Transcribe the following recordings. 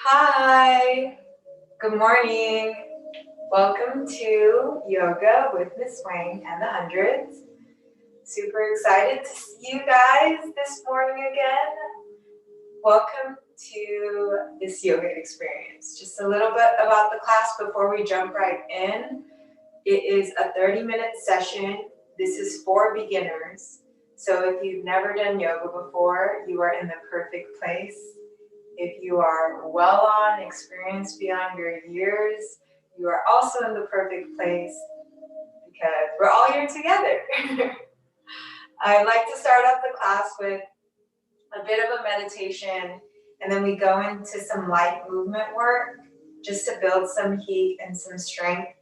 Hi, good morning. Welcome to Yoga with Miss Whang and the Hundreds. Super excited to see you guys this morning again. Welcome to this yoga experience. Just a little bit about the class before we jump right in. It is a 30-minute session. This is for beginners. So if you've never done yoga before, you are in the perfect place. If you are well on, experienced beyond your years, you are also in the perfect place because we're all here together. I'd like to start off the class with a bit of a meditation, and then we go into some light movement work just to build some heat and some strength.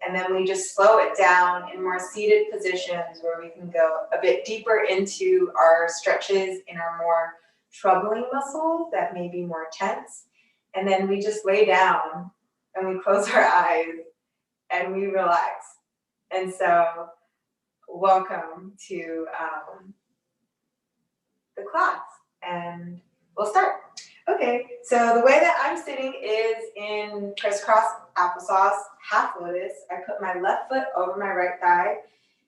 And then we just slow it down in more seated positions where we can go a bit deeper into our stretches in our more troubling muscles that may be more tense. And then we just lay down and we close our eyes and we relax. And so welcome to the class, and we'll start. Okay, so the way that I'm sitting is in crisscross applesauce, half lotus. I put my left foot over my right thigh.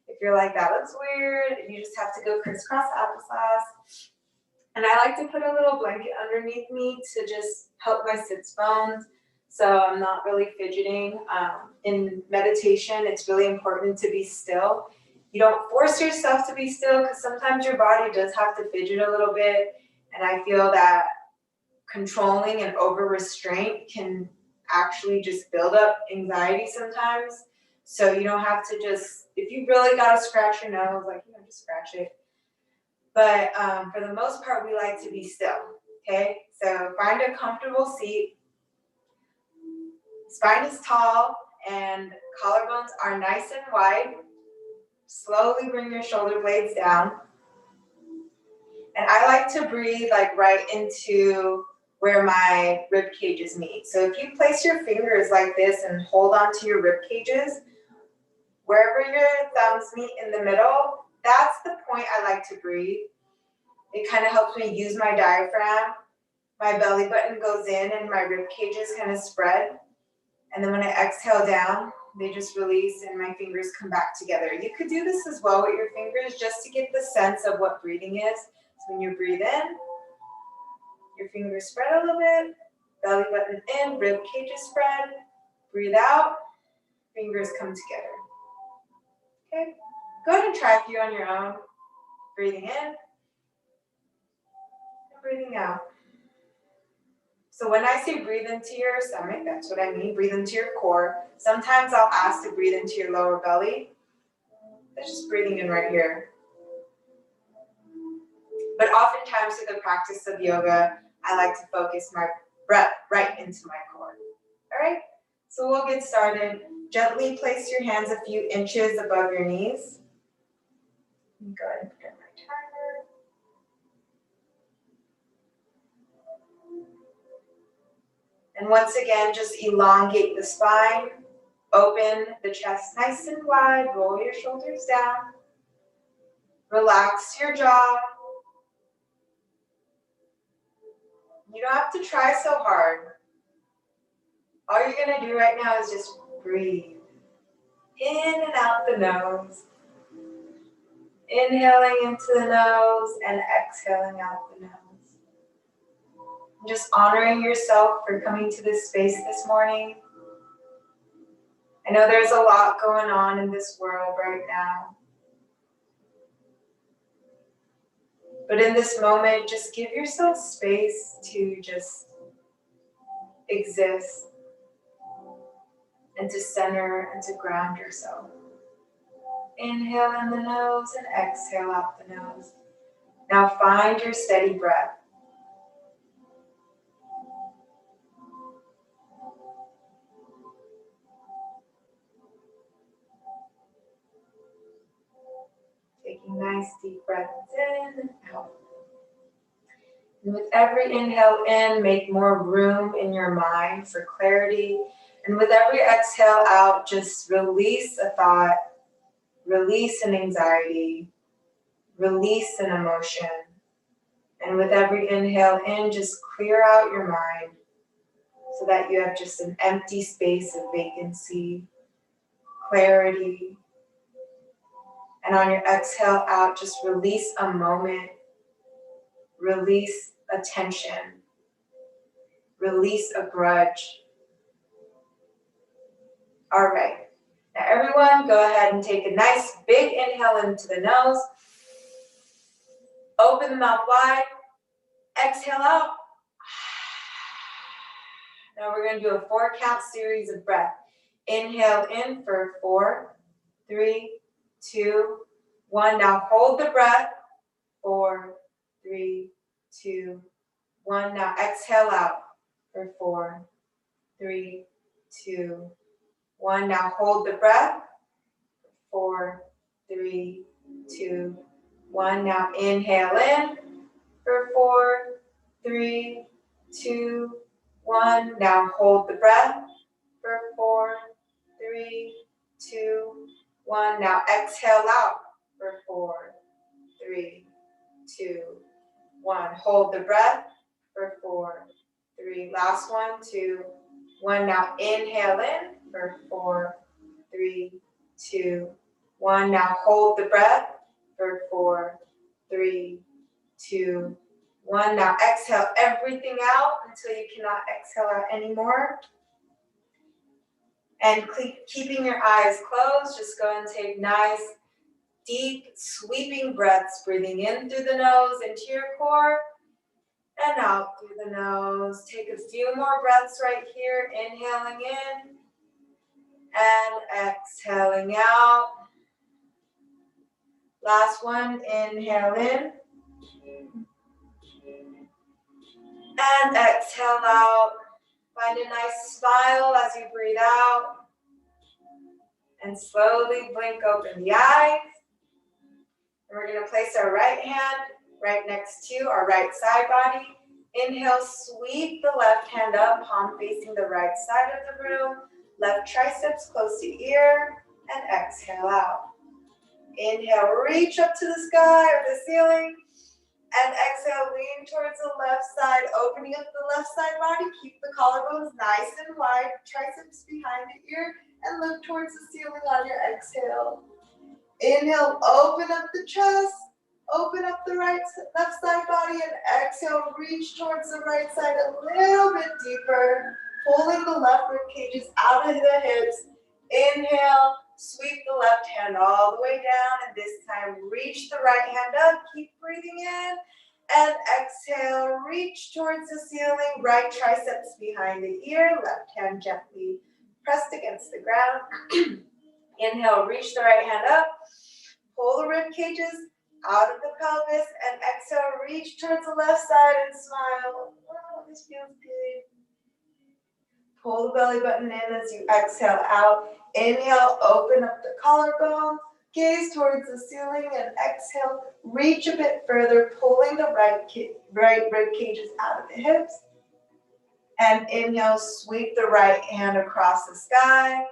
If you're like, that looks weird, you just have to go crisscross applesauce. And I like to put a little blanket underneath me to just help my sits bones, so I'm not really fidgeting. In meditation, it's really important to be still. You don't force yourself to be still because sometimes your body does have to fidget a little bit, and I feel that controlling and over restraint can actually just build up anxiety sometimes. So you don't have to just, if you really got to scratch your nose, just scratch it. But for the most part, we like to be still, okay? So find a comfortable seat. Spine is tall and collarbones are nice and wide. Slowly bring your shoulder blades down. And I like to breathe right into where my rib cages meet. So if you place your fingers like this and hold on to your rib cages, wherever your thumbs meet in the middle, that's the point I like to breathe. It kind of helps me use my diaphragm. My belly button goes in and my rib cages kind of spread. And then when I exhale down, they just release and my fingers come back together. You could do this as well with your fingers just to get the sense of what breathing is. So when you breathe in, your fingers spread a little bit, belly button in, rib cages spread, breathe out, fingers come together. Okay, go ahead and try a few on your own. Breathing in and breathing out. So when I say breathe into your stomach, that's what I mean, breathe into your core. Sometimes I'll ask to breathe into your lower belly. That's just breathing in right here. But oftentimes through the practice of yoga, I like to focus my breath right into my core. All right, so we'll get started. Gently place your hands a few inches above your knees. Go ahead and put in my timer. And once again, just elongate the spine. Open the chest nice and wide. Roll your shoulders down. Relax your jaw. You don't have to try so hard. All you're going to do right now is just breathe. In and out the nose. Inhaling into the nose and exhaling out the nose. Just honoring yourself for coming to this space this morning. I know there's a lot going on in this world right now. But in this moment, just give yourself space to just exist and to center and to ground yourself. Inhale in the nose and exhale out the nose. Now find your steady breath. Taking nice deep breaths in and out. And with every inhale in, make more room in your mind for clarity. And with every exhale out, just release a thought, release an anxiety, release an emotion. And with every inhale in, just clear out your mind. so that you have just an empty space of vacancy, clarity. And on your exhale out, just release a moment, release a tension, release a grudge. All right, now everyone go ahead and take a nice big inhale into the nose. Open the mouth wide, exhale out. Now we're going to do a 4-count series of breath. Inhale in for 4, 3, 2, 1. Now hold the breath. 4, 3, 2, 1. Now exhale out for 4, 3, 2, 1. Now hold the breath. 4, 3, 2, 1. Now inhale in for 4, 3, 2, 1. Now hold the breath for 4, 3, 2, 1. Now exhale out for 4, 3, 2, 1. Hold the breath for 4, 3. Last 1, 2, 1. Now inhale in for 4, 3, 2, 1. Now hold the breath for 4, 3, 2, 1. Now exhale everything out until you cannot exhale out anymore. And keeping your eyes closed, just go and take nice, deep, sweeping breaths, breathing in through the nose into your core and out through the nose. Take a few more breaths right here, inhaling in and exhaling out. Last one, inhale in and exhale out. Find a nice smile as you breathe out. And slowly blink open the eyes. And we're going to place our right hand right next to our right side body. Inhale, sweep the left hand up, palm facing the right side of the room. Left triceps close to ear. And exhale out. Inhale, reach up to the sky or the ceiling. And exhale, lean towards the left side, opening up the left side body. Keep the collarbones nice and wide, triceps behind the ear, and look towards the ceiling on your exhale. Inhale, open up the chest, open up the left side body, and exhale, reach towards the right side a little bit deeper, pulling the left rib cages out of the hips. Inhale, sweep the left hand all the way down, and this time reach the right hand up. Keep breathing in, and exhale, reach towards the ceiling, right triceps behind the ear, left hand gently pressed against the ground. Inhale, reach the right hand up, pull the rib cages out of the pelvis, and exhale, reach towards the left side and smile. Oh, this feels good. Pull the belly button in as you exhale out. Inhale, open up the collarbone, gaze towards the ceiling, and exhale, reach a bit further, pulling the right rib cages out of the hips. And inhale, sweep the right hand across the sky.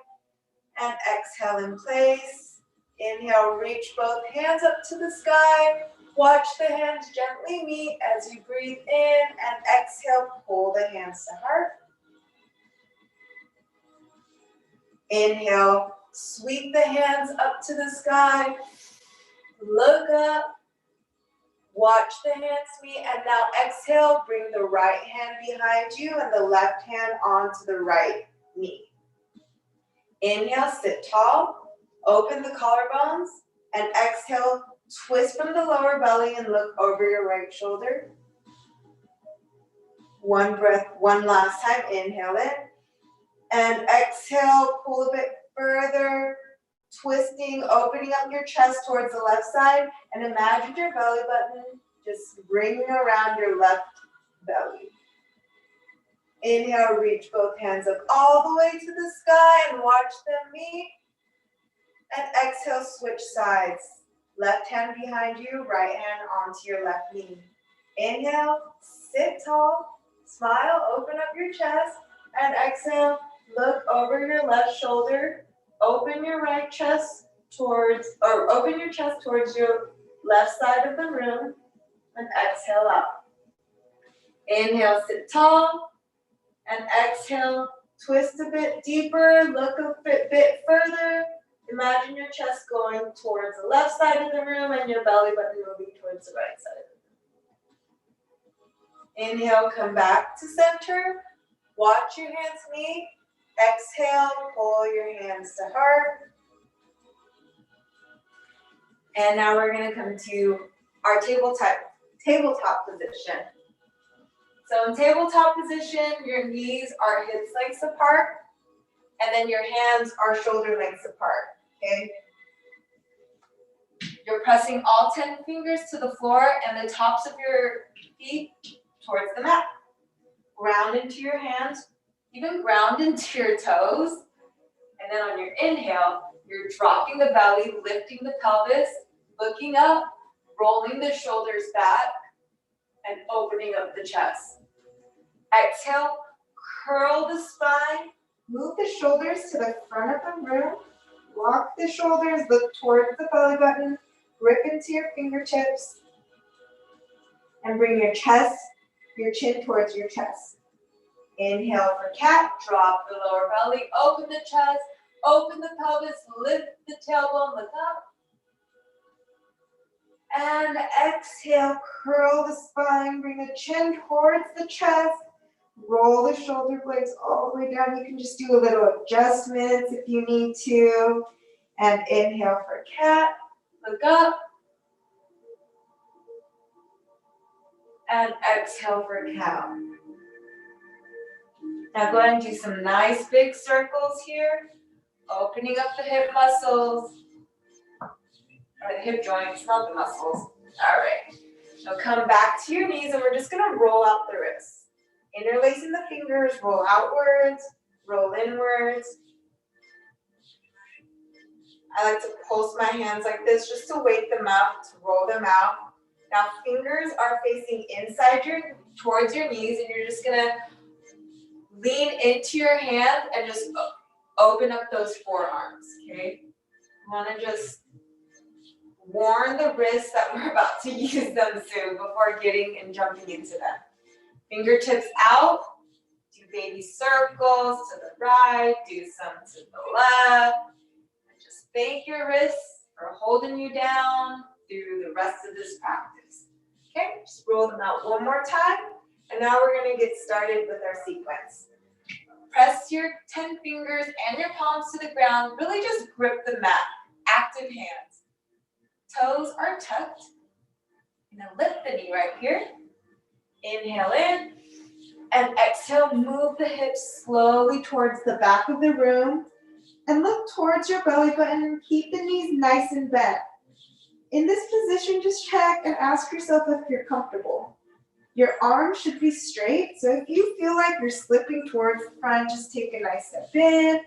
And exhale in place. Inhale, reach both hands up to the sky. Watch the hands gently meet as you breathe in, and exhale, pull the hands to heart. Inhale, sweep the hands up to the sky. Look up. Watch the hands meet, and now exhale, bring the right hand behind you and the left hand onto the right knee. Inhale, sit tall, open the collarbones, and exhale, twist from the lower belly and look over your right shoulder. One breath, one last time, inhale in, and exhale, pull a bit further, twisting, opening up your chest towards the left side, and imagine your belly button just ringing around your left belly. Inhale, reach both hands up all the way to the sky and watch them meet. And exhale, switch sides. Left hand behind you, right hand onto your left knee. Inhale, sit tall, smile, open up your chest, and exhale, look over your left shoulder. Open your chest towards your left side of the room, and exhale out. Inhale, sit tall, And exhale, twist a bit deeper, look a bit further. Imagine your chest going towards the left side of the room and your belly button moving towards the right side. Inhale, come back to center. Watch your hands meet. Exhale, pull your hands to heart. And now we're going to come to our tabletop position. So in tabletop position, your knees are hips lengths apart, and then your hands are shoulder lengths apart, okay? You're pressing all 10 fingers to the floor and the tops of your feet towards the mat. Ground into your hands, even ground into your toes. And then on your inhale, you're dropping the belly, lifting the pelvis, looking up, rolling the shoulders back, and opening up the chest. Exhale, curl the spine, move the shoulders to the front of the room, lock the shoulders, look towards the belly button, grip into your fingertips, and bring your chin towards your chest. Inhale for cat, drop the lower belly, open the chest, open the pelvis, lift the tailbone, look up. And exhale, curl the spine, bring the chin towards the chest, roll the shoulder blades all the way down. You can just do a little adjustments if you need to. And inhale for cat, look up. And exhale for cow. Now go ahead and do some nice big circles here, opening up the hip muscles, or the hip joints, not the muscles. All right. Now come back to your knees, and we're just gonna roll out the wrists. Interlacing the fingers, roll outwards, roll inwards. I like to pulse my hands like this just to wake them up, to roll them out. Now fingers are facing inside towards your knees, and you're just gonna lean into your hands and just open up those forearms, okay? You wanna just warn the wrists that we're about to use them soon before getting and jumping into them. Fingertips out, do baby circles to the right, do some to the left. And just thank your wrists for holding you down through the rest of this practice. Okay, just roll them out one more time. And now we're gonna get started with our sequence. Press your 10 fingers and your palms to the ground. Really just grip the mat, active hands. Toes are tucked. And then lift the knee right here. Inhale in. And exhale, move the hips slowly towards the back of the room. And look towards your belly button and keep the knees nice and bent. In this position, just check and ask yourself if you're comfortable. Your arms should be straight, so if you feel like you're slipping towards the front, just take a nice step in,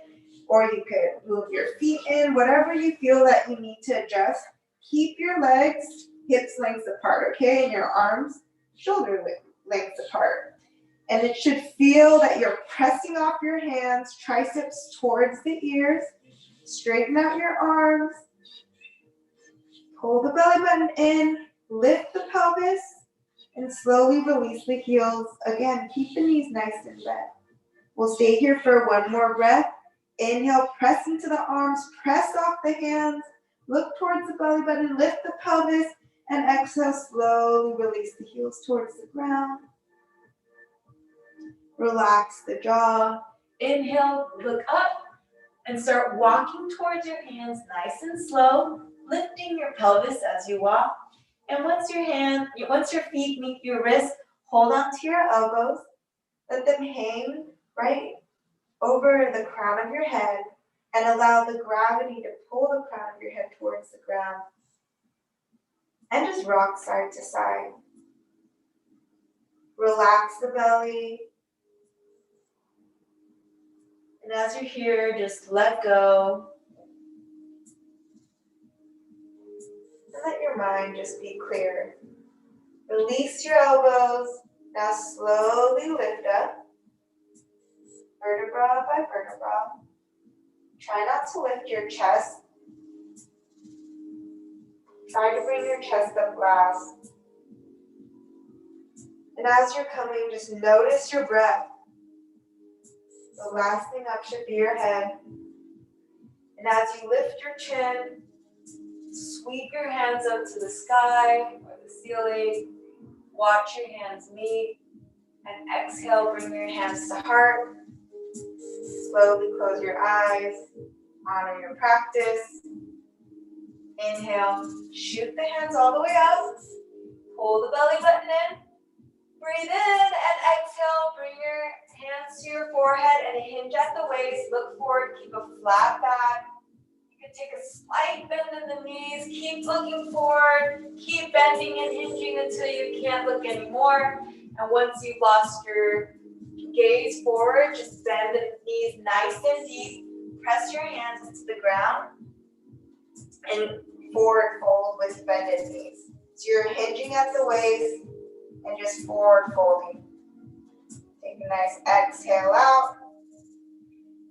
or you could move your feet in, whatever you feel that you need to adjust. Keep your legs hips lengths apart, okay, and your arms shoulder lengths apart. And it should feel that you're pressing off your hands, triceps towards the ears, straighten out your arms, pull the belly button in, lift the pelvis, and slowly release the heels. Again, keep the knees nice and bent. We'll stay here for one more breath. Inhale, press into the arms, press off the hands, look towards the belly button, lift the pelvis, and exhale, slowly release the heels towards the ground. Relax the jaw. Inhale, look up, and start walking towards your hands nice and slow, lifting your pelvis as you walk. And once your feet meet your wrists, hold on to your elbows. Let them hang right over the crown of your head and allow the gravity to pull the crown of your head towards the ground. And just rock side to side. Relax the belly. And as you're here, just let go. Let your mind just be clear. Release your elbows. Now slowly lift up, vertebra by vertebra. Try not to lift your chest. Try to bring your chest up last. And as you're coming, just notice your breath. The last thing up should be your head. And as you lift your chin, sweep your hands up to the sky or the ceiling. Watch your hands meet. And exhale, bring your hands to heart. Slowly close your eyes. Honor your practice. Inhale, shoot the hands all the way up. Pull the belly button in. Breathe in and exhale. Bring your hands to your forehead and hinge at the waist. Look forward. Keep a flat back. You can take a slight bend in the knees. Keep looking forward. Keep bending and hinging until you can't look anymore. And once you've lost your gaze forward, just bend the knees nice and deep. Press your hands into the ground and forward fold with bended knees. So you're hinging at the waist and just forward folding. Take a nice exhale out.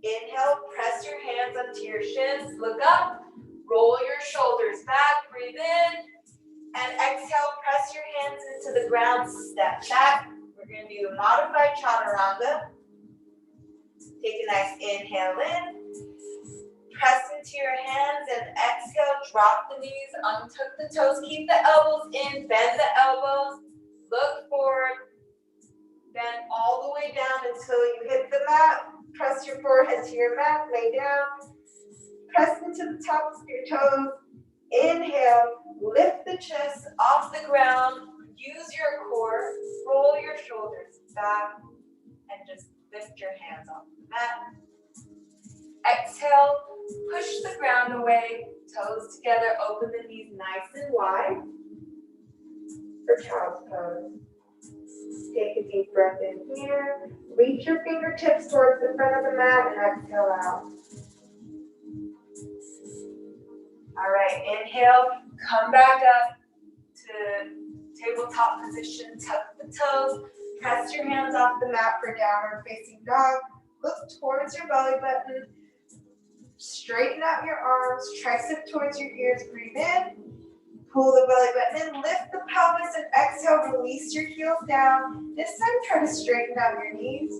Inhale, press your hands onto your shins. Look up. Roll your shoulders back. Breathe in. And exhale, press your hands into the ground. Step back. We're going to do a modified Chaturanga. Take a nice inhale in. Press into your hands and exhale. Drop the knees. Untuck the toes. Keep the elbows in. Bend the elbows. Look forward. Bend all the way down until you hit the mat. Press your forehead to your mat. Lay down. Press into the tops of your toes. Inhale. Lift the chest off the ground. Use your core. Roll your shoulders back. And just lift your hands off the mat. Exhale. Push the ground away. Toes together. Open the knees nice and wide. For child's pose. Take a deep breath in here. Reach your fingertips towards the front of the mat and exhale out. All right, inhale. Come back up to tabletop position. Tuck the toes. Press your hands off the mat for downward facing dog. Look towards your belly button. Straighten out your arms. Tricep towards your ears. Breathe in. Pull the belly button in, lift the pelvis, and exhale, release your heels down. This time, try to straighten out your knees.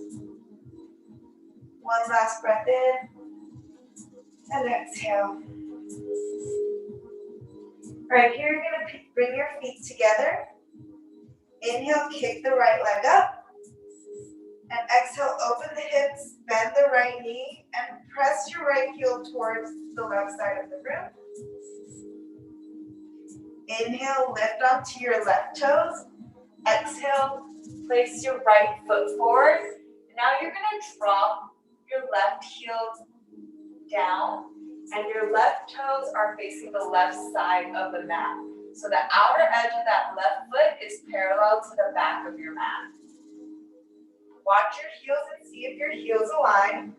One last breath in, and exhale. All right, here you're gonna bring your feet together. Inhale, kick the right leg up. And exhale, open the hips, bend the right knee, and press your right heel towards the left side of the room. Inhale, lift onto your left toes. Exhale, place your right foot forward. Now you're going to drop your left heel down, and your left toes are facing the left side of the mat. So the outer edge of that left foot is parallel to the back of your mat. Watch your heels and see if your heels align.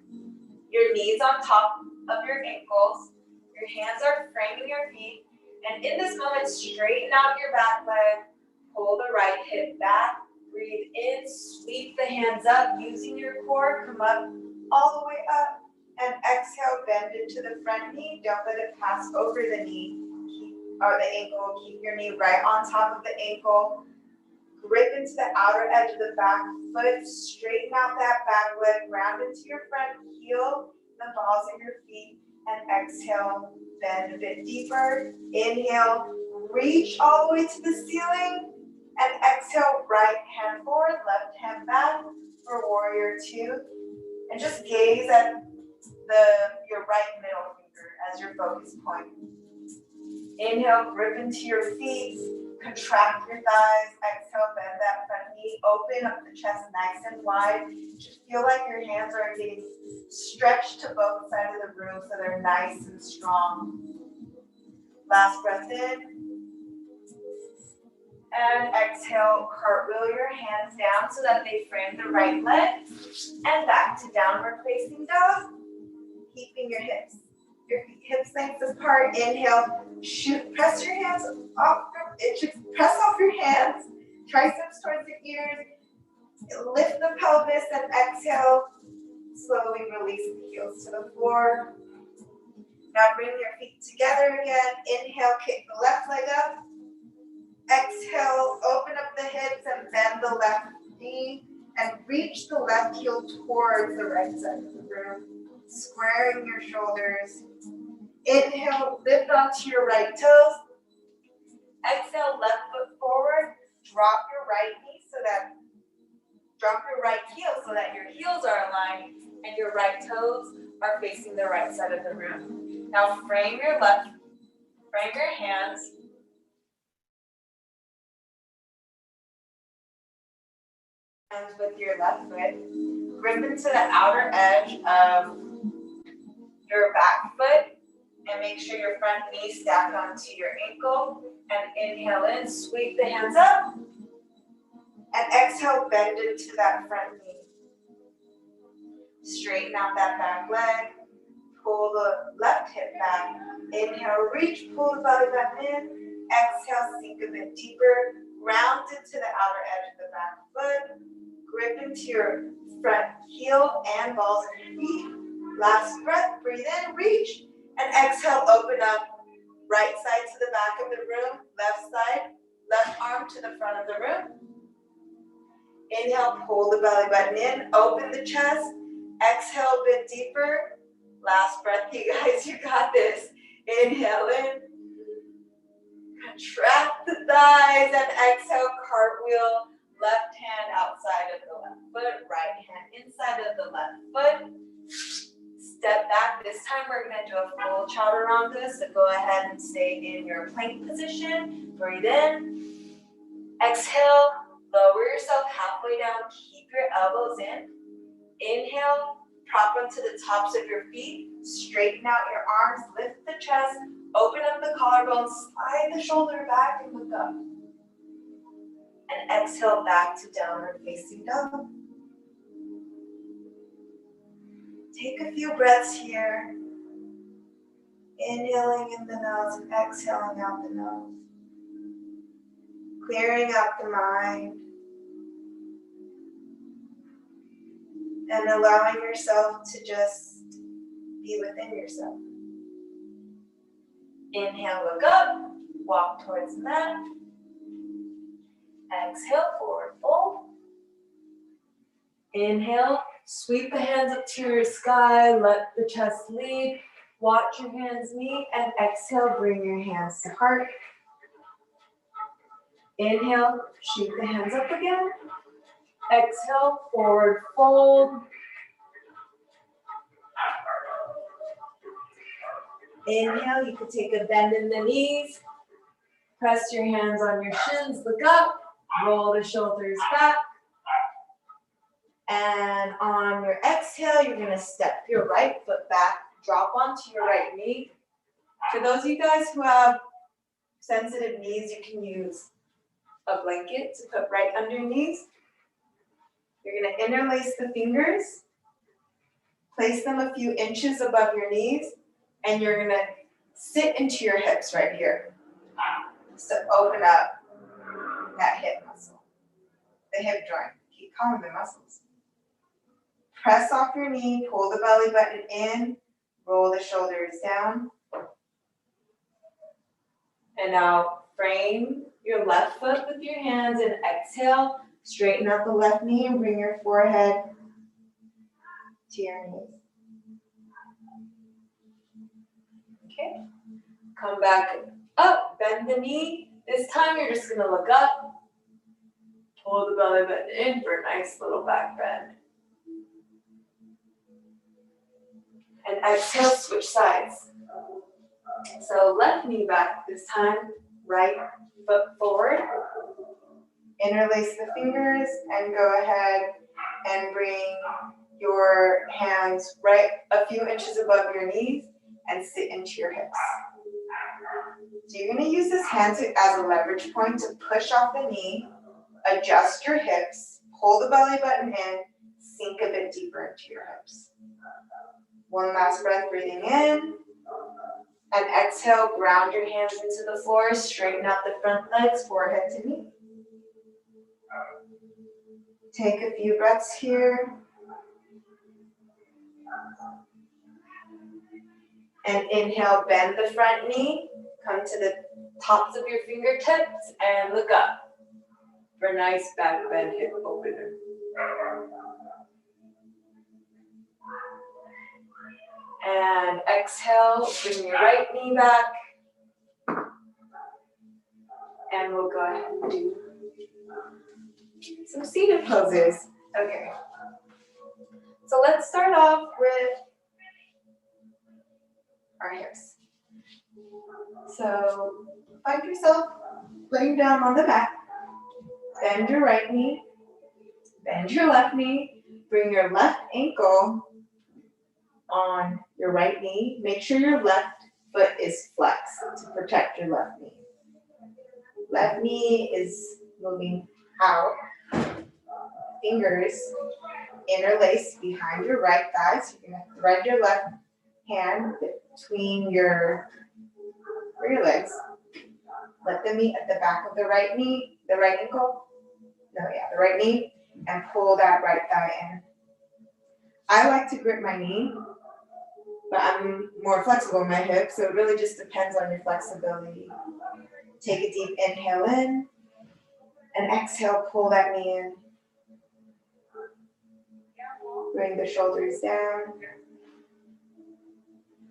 Your knees on top of your ankles. Your hands are framing your feet. And in this moment, straighten out your back leg, pull the right hip back, breathe in, sweep the hands up, using your core, come up all the way up, and exhale, bend into the front knee, don't let it pass over the knee, or the ankle, keep your knee right on top of the ankle, grip into the outer edge of the back foot, straighten out that back leg, round into your front heel, the balls of your feet, and exhale, bend a bit deeper. Inhale, reach all the way to the ceiling, and exhale, right hand forward, left hand back for warrior two. And just gaze at your right middle finger as your focus point. Inhale, grip into your feet, contract your thighs, exhale, bend that front knee, open up the chest nice and wide. Just feel like your hands are getting stretched to both sides of the room so they're nice and strong. Last breath in. And exhale, cartwheel your hands down so that they frame the right leg. And back to downward facing dog. Keeping your hips length apart. Inhale, press your hands off, press off your hands, triceps towards the ears, lift the pelvis, and exhale, slowly release the heels to the floor. Now bring your feet together again. Inhale, kick the left leg up. Exhale, open up the hips and bend the left knee and reach the left heel towards the right side of the room, squaring your shoulders. Inhale, lift onto your right toes. Exhale, left foot forward. Drop your right heel so that your heels are aligned and your right toes are facing the right side of the room. Now frame your hands. Hands with your left foot. Grip into the outer edge of your back foot and make sure your front knee stacked onto your ankle. And inhale in, sweep the hands up. And exhale, bend into that front knee. Straighten out that back leg. Pull the left hip back. Inhale, reach, pull the belly button in. Exhale, sink a bit deeper. Round into the outer edge of the back foot. Grip into your front heel and balls of your feet. Last breath, breathe in, reach. And exhale, open up. Right side to the back of the room. Left side, left arm to the front of the room. Inhale, pull the belly button in. Open the chest. Exhale a bit deeper. Last breath, you guys, you got this. Inhale in. Contract the thighs and exhale, cartwheel. Left hand outside of the left foot. Right hand inside of the left foot. Step back. This time we're going to do a full Chaturanga. So go ahead and stay in your plank position. Breathe in. Exhale. Lower yourself halfway down. Keep your elbows in. Inhale. Prop onto the tops of your feet. Straighten out your arms. Lift the chest. Open up the collarbone. Slide the shoulder back and look up. And exhale back to downward facing dog. Take a few breaths here. Inhaling in the nose and exhaling out the nose. Clearing out the mind. And allowing yourself to just be within yourself. Inhale, look up. Walk towards the mat. Exhale, forward fold. Inhale, sweep the hands up to your sky. Let the chest lead. Watch your hands meet. And exhale, bring your hands to heart. Inhale, shoot the hands up again. Exhale, forward fold. Inhale, you can take a bend in the knees. Press your hands on your shins, look up. Roll the shoulders back. And on your exhale, you're going to step your right foot back. Drop onto your right knee. For those of you guys who have sensitive knees, you can use a blanket to put right under your knees. You're going to interlace the fingers. Place them a few inches above your knees. And you're going to sit into your hips right here. So open up that hip muscle, the hip joint. Keep calling the muscles. Press off your knee, pull the belly button in, roll the shoulders down. And now frame your left foot with your hands and exhale. Straighten out the left knee and bring your forehead to your knees. Okay, come back up, bend the knee. This time you're just gonna look up, pull the belly button in for a nice little back bend. And exhale, switch sides. So left knee back this time, right foot forward. Interlace the fingers and go ahead and bring your hands right a few inches above your knees and sit into your hips. So you're going to use this hand as a leverage point to push off the knee, adjust your hips, pull the belly button in, sink a bit deeper into your hips. One last breath, breathing in, and exhale, ground your hands into the floor, straighten out the front legs, forehead to knee. Take a few breaths here. And inhale, bend the front knee, come to the tops of your fingertips and look up for a nice back bend hip opener. And exhale, bring your right knee back. And we'll go ahead and do some seated poses. Okay. So let's start off with our hips. So find yourself laying down on the back. Bend your right knee. Bend your left knee. Bring your left ankle on your right knee. Make sure your left foot is flexed to protect your left knee. Left knee is moving out. Fingers interlace behind your right thigh. So you're going to thread your left hand between your legs. Let them meet at the back of the right knee, the right ankle. The right knee, and pull that right thigh in. I like to grip my knee, but I'm more flexible in my hip, so it really just depends on your flexibility. Take a deep inhale in, and exhale, pull that knee in. Bring the shoulders down.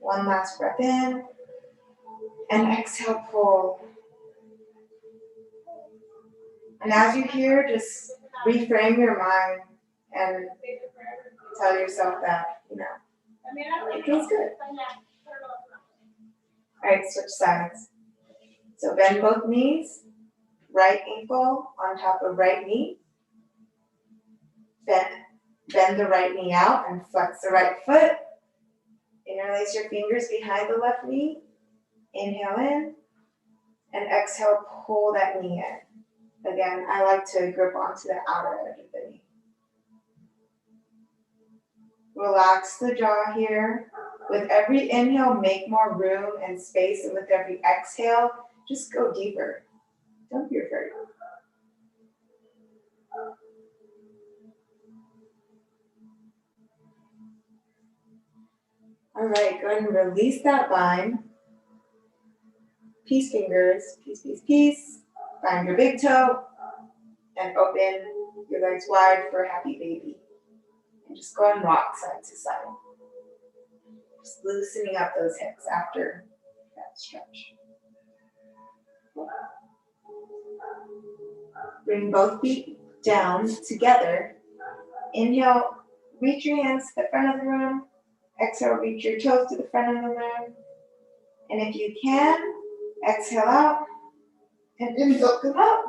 One last breath in, and exhale, pull. And as you hear, just reframe your mind and tell yourself that, it feels good. All right, switch sides. So bend both knees, right ankle on top of right knee. Bend the right knee out and flex the right foot. Interlace your fingers behind the left knee. Inhale in, and exhale, pull that knee in. Again, I like to grip onto the outer edge of the knee. Relax the jaw here. With every inhale, make more room and space, and with every exhale, just go deeper. Don't be afraid. All right, go ahead and release that line. Peace fingers, peace, peace, peace. Find your big toe and open your legs wide for a happy baby. And just go ahead and rock side to side. Just loosening up those hips after that stretch. Bring both feet down together. Inhale, reach your hands to the front of the room. Exhale, reach your toes to the front of the room. And if you can, exhale out and inhale, come up.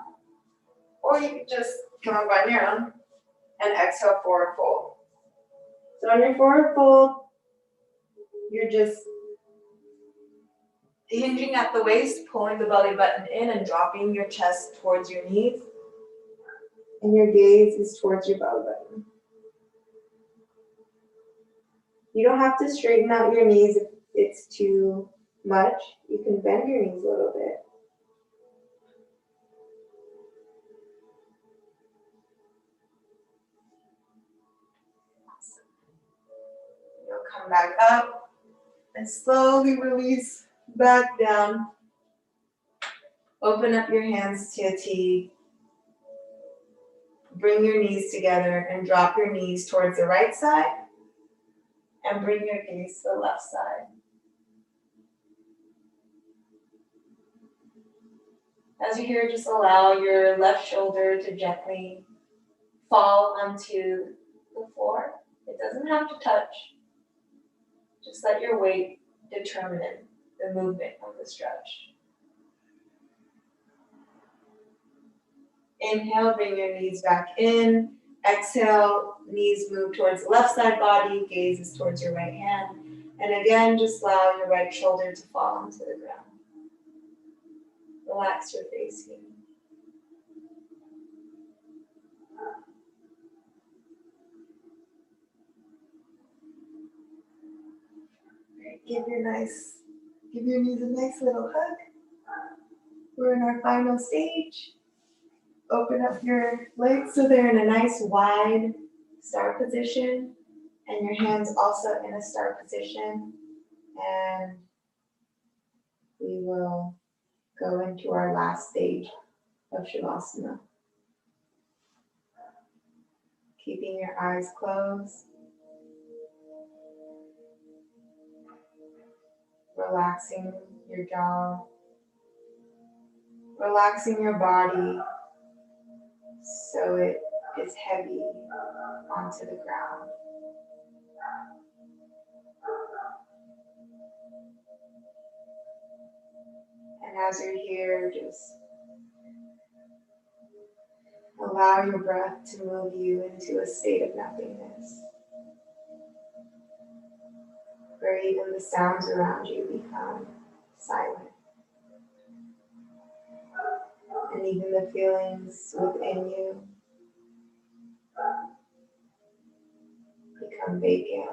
Or you can just come up on your own and exhale, forward fold. So on your forward fold, you're just hinging at the waist, pulling the belly button in and dropping your chest towards your knees. And your gaze is towards your belly button. You don't have to straighten out your knees if it's too much. You can bend your knees a little bit. You'll come back up and slowly release back down. Open up your hands to a T. Bring your knees together and drop your knees towards the right side and bring your gaze to the left side. As you hear, just allow your left shoulder to gently fall onto the floor. It doesn't have to touch. Just let your weight determine the movement of the stretch. Inhale, bring your knees back in. Exhale, knees move towards the left side body, gaze is towards your right hand. And again, just allow your right shoulder to fall onto the ground. Relax your face here. Give your knees a nice little hug. We're in our final stage. Open up your legs so they're in a nice wide star position, and your hands also in a star position. And we will go into our last stage of Shavasana. Keeping your eyes closed. relaxing your jaw, relaxing your body so it is heavy onto the ground. And as you're here, just allow your breath to move you into a state of nothingness, where even the sounds around you become silent. And even the feelings within you become vacant.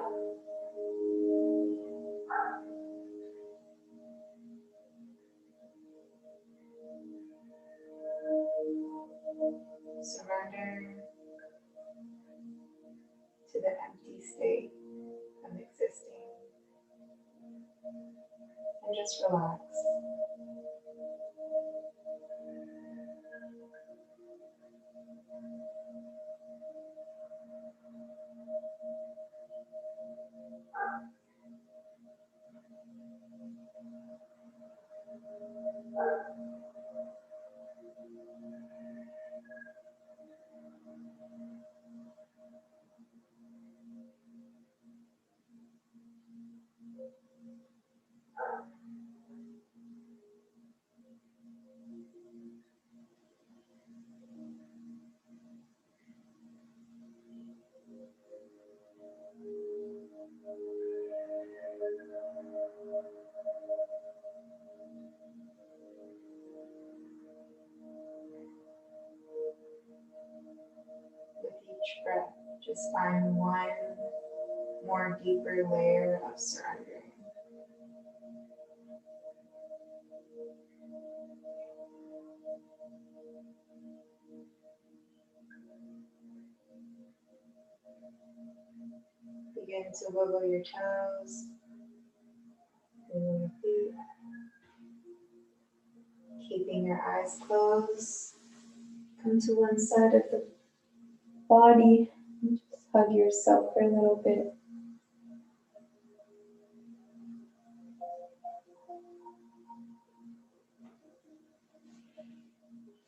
Surrender to the empty state of existing and just relax. With each breath, just find one more deeper layer of surrendering. Begin to wiggle your toes, wiggle your feet, keeping your eyes closed. Come to one side of the body and just hug yourself for a little bit.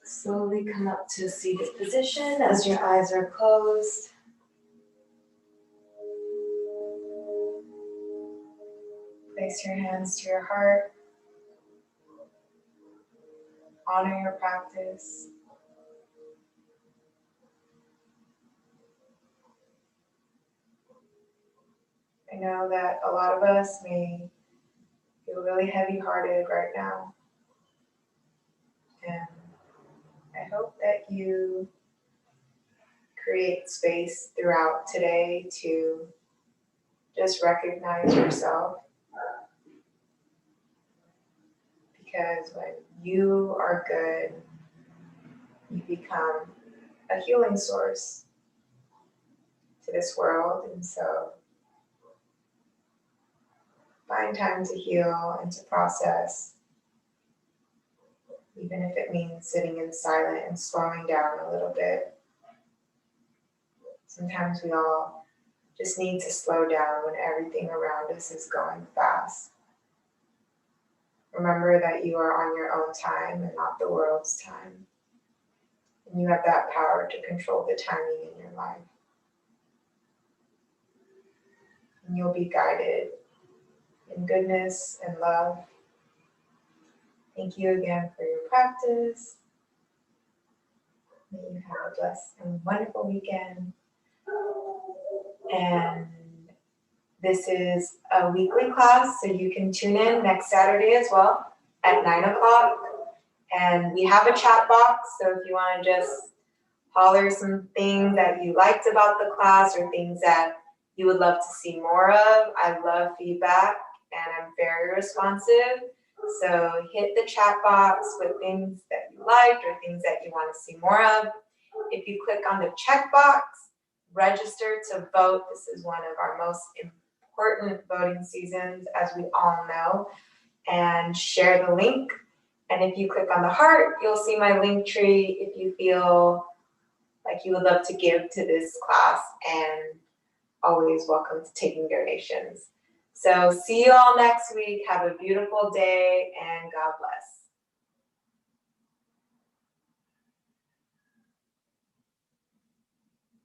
Slowly come up to a seated position as your eyes are closed. Place your hands to your heart. Honor your practice. I know that a lot of us may feel really heavy-hearted right now. And I hope that you create space throughout today to just recognize yourself. Because when you are good, you become a healing source to this world. And so find time to heal and to process, even if it means sitting in silence and slowing down a little bit. Sometimes we all just need to slow down when everything around us is going fast. Remember that you are on your own time and not the world's time. And you have that power to control the timing in your life. And you'll be guided in goodness and love. Thank you again for your practice. May you have a blessed and wonderful weekend. And this is a weekly class, so you can tune in next Saturday as well at 9 o'clock. And we have a chat box, so if you want to just holler some things that you liked about the class or things that you would love to see more of. I love feedback and I'm very responsive. So hit the chat box with things that you liked or things that you want to see more of. If you click on the checkbox, register to vote. This is one of our most important voting seasons, as we all know, and share the link. And if you click on the heart, you'll see my link tree if you feel like you would love to give to this class, and always welcome to taking donations. So see you all next week. Have a beautiful day and God bless.